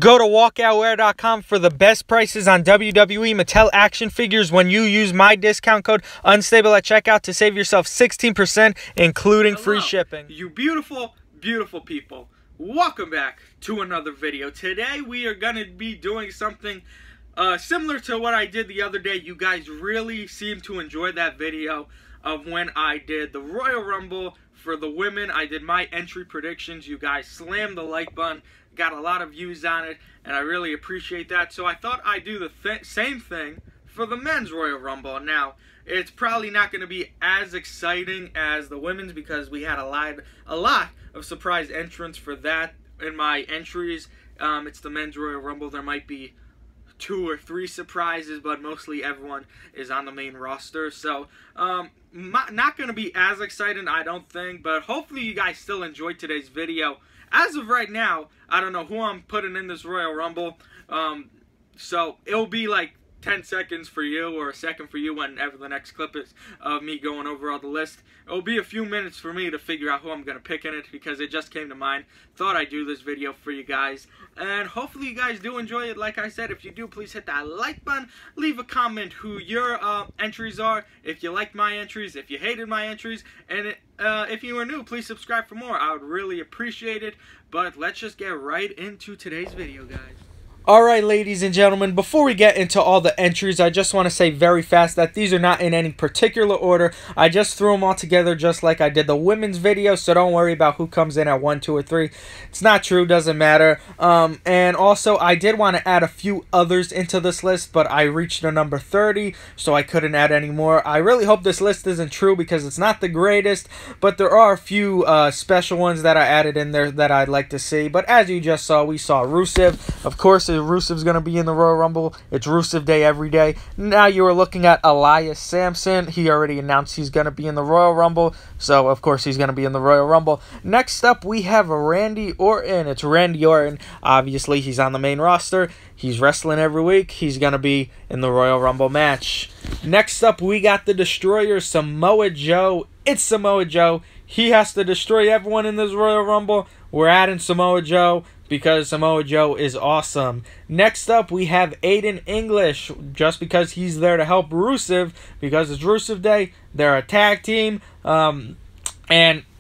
Go to walkoutwear.com for the best prices on WWE Mattel action figures when you use my discount code UNSTABLE at checkout to save yourself 16%, including free shipping. You beautiful, beautiful people. Welcome back to another video. Today we are going to be doing something similar to what I did the other day. You guys really seemed to enjoy that video of when I did the Royal Rumble for the women. I did my entry predictions. You guys slammed the like button, got a lot of views on it, and I really appreciate that. So I thought I'd do the same thing for the men's Royal Rumble. Now, it's probably not going to be as exciting as the women's because we had a lot of surprise entrants for that in my entries. It's the men's Royal Rumble. There might be 2 or 3 surprises, but mostly everyone is on the main roster. So, not going to be as exciting, I don't think, but hopefully you guys still enjoyed today's video. As of right now, I don't know who I'm putting in this Royal Rumble, so it'll be like 10 seconds for you or a second for you whenever the next clip is of me going over all the list. It'll be a few minutes for me to figure out who I'm going to pick in it because it just came to mind. Thought I'd do this video for you guys. And hopefully you guys do enjoy it. Like I said, if you do, please hit that like button. Leave a comment who your entries are. If you liked my entries, if you hated my entries. And if you are new, please subscribe for more. I would really appreciate it. But let's just get right into today's video, guys. Alright, ladies and gentlemen, before we get into all the entries, I just want to say very fast that these are not in any particular order. I just threw them all together just like I did the women's video, so don't worry about who comes in at 1, 2, or 3. It's not true, doesn't matter. And also, I did want to add a few others into this list, but I reached the number 30, so I couldn't add any more. I really hope this list isn't true because it's not the greatest, but there are a few special ones that I added in there that I'd like to see. But as you just saw, we saw Rusev. Of course, Rusev's going to be in the Royal Rumble. It's Rusev Day every day. Now you are looking at Elias Samson. He already announced he's going to be in the Royal Rumble, so of course he's going to be in the Royal Rumble. Next up, we have Randy Orton. It's Randy Orton. Obviously, he's on the main roster. He's wrestling every week. He's going to be in the Royal Rumble match. Next up, we got the Destroyer, Samoa Joe. It's Samoa Joe. He has to destroy everyone in this Royal Rumble. We're adding Samoa Joe because Samoa Joe is awesome. Next up, we have Aiden English, just because he's there to help Rusev, because it's Rusev Day. They're a tag team, and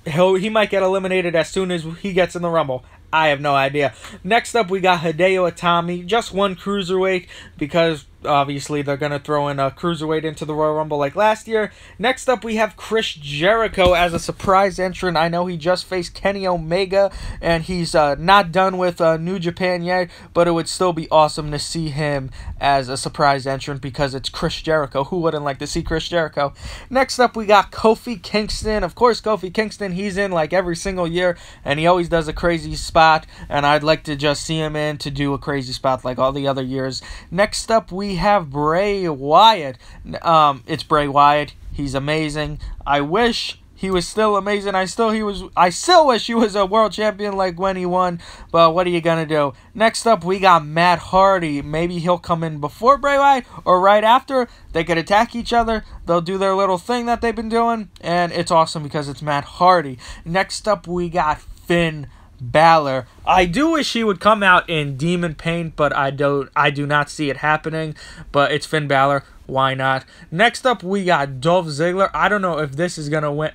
he might get eliminated as soon as he gets in the Rumble. I have no idea. Next up, we got Hideo Itami, just one cruiserweight, because obviously they're going to throw in a cruiserweight into the Royal Rumble like last year. Next up, we have Chris Jericho as a surprise entrant. I know he just faced Kenny Omega, and he's not done with New Japan yet, but it would still be awesome to see him as a surprise entrant because it's Chris Jericho. Who wouldn't like to see Chris Jericho? Next up, we got Kofi Kingston. Of course, Kofi Kingston, he's in like every single year, and he always does a crazy spot, and I'd like to just see him in to do a crazy spot like all the other years. Next up, we have Bray Wyatt. It's Bray Wyatt. He's amazing. I wish he was still amazing. I still wish he was a world champion like when he won, but what are you gonna do? Next up, we got Matt Hardy. Maybe he'll come in before Bray Wyatt or right after. They could attack each other. They'll do their little thing that they've been doing, and it's awesome because it's Matt Hardy. Next up, we got Finn Balor. I do wish he would come out in demon paint, but I do not see it happening. But it's Finn Balor. Why not? Next up, we got Dolph Ziggler. I don't know if this is gonna win.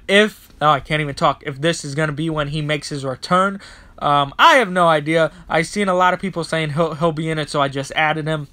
I can't even talk. If this is gonna be when he makes his return, I have no idea. I've seen a lot of people saying he'll be in it, so I just added him.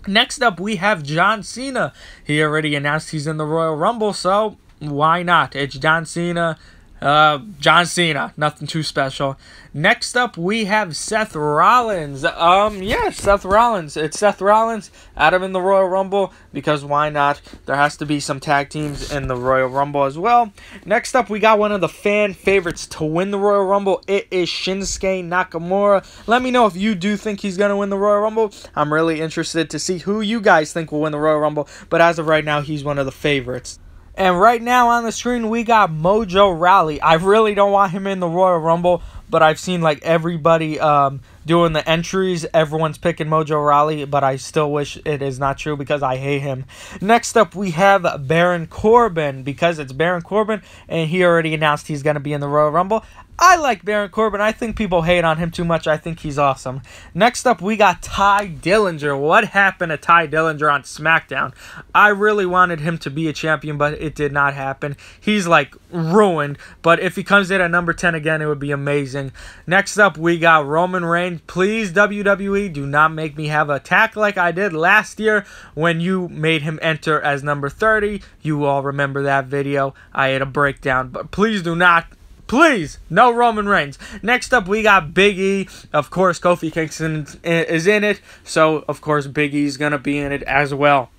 Next up, we have John Cena. He already announced he's in the Royal Rumble, so why not? It's John Cena. John Cena, nothing too special. Next up, we have Seth Rollins. Yeah, Seth Rollins. It's Seth Rollins. Add him in the Royal Rumble because why not? There has to be some tag teams in the Royal Rumble as well. Next up, we got one of the fan favorites to win the Royal Rumble. It is Shinsuke Nakamura. Let me know if you do think he's going to win the Royal Rumble. I'm really interested to see who you guys think will win the Royal Rumble, but as of right now, he's one of the favorites. And right now on the screen, we got Mojo Rawley. I really don't want him in the Royal Rumble, but I've seen like everybody doing the entries, everyone's picking Mojo Rawley, but I still wish it is not true because I hate him. Next up, we have Baron Corbin, because it's Baron Corbin, and he already announced he's going to be in the Royal Rumble. I like Baron Corbin. I think people hate on him too much. I think he's awesome. Next up, we got Ty Dillinger. What happened to Ty Dillinger on SmackDown? I really wanted him to be a champion, but it did not happen. He's, like, ruined. But if he comes in at number 10 again, it would be amazing. Next up, we got Roman Reigns. Please, WWE, do not make me have an attack like I did last year when you made him enter as number 30. You all remember that video. I had a breakdown. But please do not. Please, no Roman Reigns. Next up, we got Big E. Of course, Kofi Kingston is in it, so of course Big E is going to be in it as well.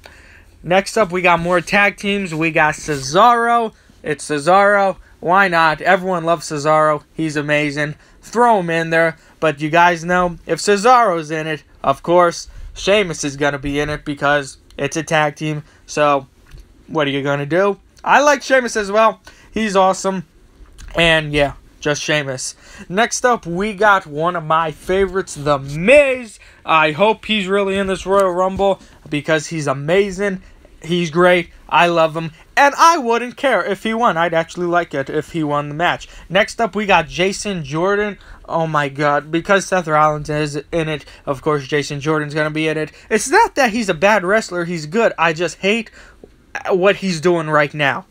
Next up, we got more tag teams. We got Cesaro. It's Cesaro. Why not? Everyone loves Cesaro. He's amazing. Throw him in there. But you guys know, if Cesaro's in it, of course, Sheamus is going to be in it because it's a tag team. So, what are you going to do? I like Sheamus as well. He's awesome. And yeah, just Sheamus. Next up, we got one of my favorites, The Miz. I hope he's really in this Royal Rumble because he's amazing. He's great. I love him. And I wouldn't care if he won. I'd actually like it if he won the match. Next up, we got Jason Jordan. Oh my god, because Seth Rollins is in it, of course Jason Jordan's going to be in it. It's not that he's a bad wrestler. He's good. I just hate what he's doing right now.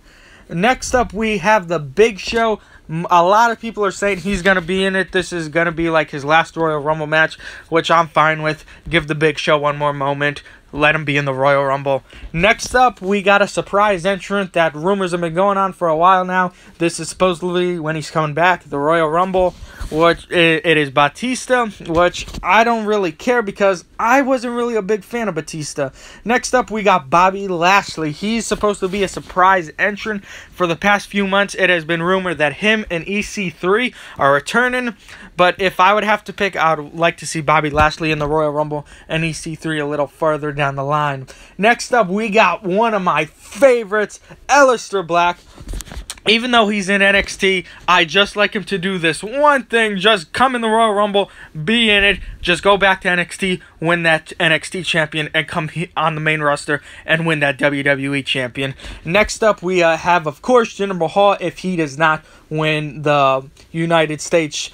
Next up, we have The Big Show. A lot of people are saying he's going to be in it. This is going to be like his last Royal Rumble match, which I'm fine with. Give The Big Show one more moment. Let him be in the Royal Rumble. Next up, we got a surprise entrant that rumors have been going on for a while now. This is supposedly when he's coming back, the Royal Rumble, which it is Batista, which I don't really care because I wasn't really a big fan of Batista. Next up, we got Bobby Lashley. He's supposed to be a surprise entrant. For the past few months, it has been rumored that him and EC3 are returning. But if I would have to pick, I would like to see Bobby Lashley in the Royal Rumble and EC3 a little further down the line. Next up, we got one of my favorites, Aleister Black. Even though he's in NXT, I just like him to do this one thing. Just come in the Royal Rumble, be in it. Just go back to NXT, win that NXT champion, and come on the main roster and win that WWE champion. Next up, we have, of course, Jinder Mahal. If he does not win the United States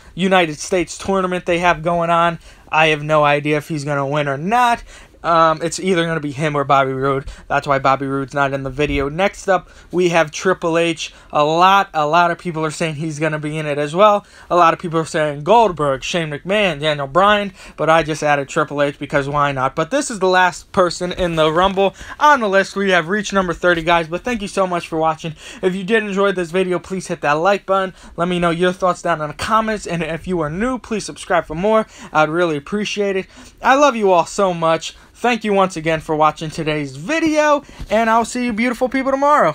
tournament they have going on, I have no idea if he's going to win or not. It's either going to be him or Bobby Roode. That's why Bobby Roode's not in the video. Next up, we have Triple H. A lot of people are saying he's going to be in it as well. A lot of people are saying Goldberg, Shane McMahon, Daniel Bryan, but I just added Triple H because why not? But this is the last person in the Rumble on the list. We have reached number 30, guys, but thank you so much for watching. If you did enjoy this video, please hit that like button. Let me know your thoughts down in the comments, and if you are new, please subscribe for more. I'd really appreciate it. I love you all so much. Thank you once again for watching today's video, and I'll see you beautiful people tomorrow.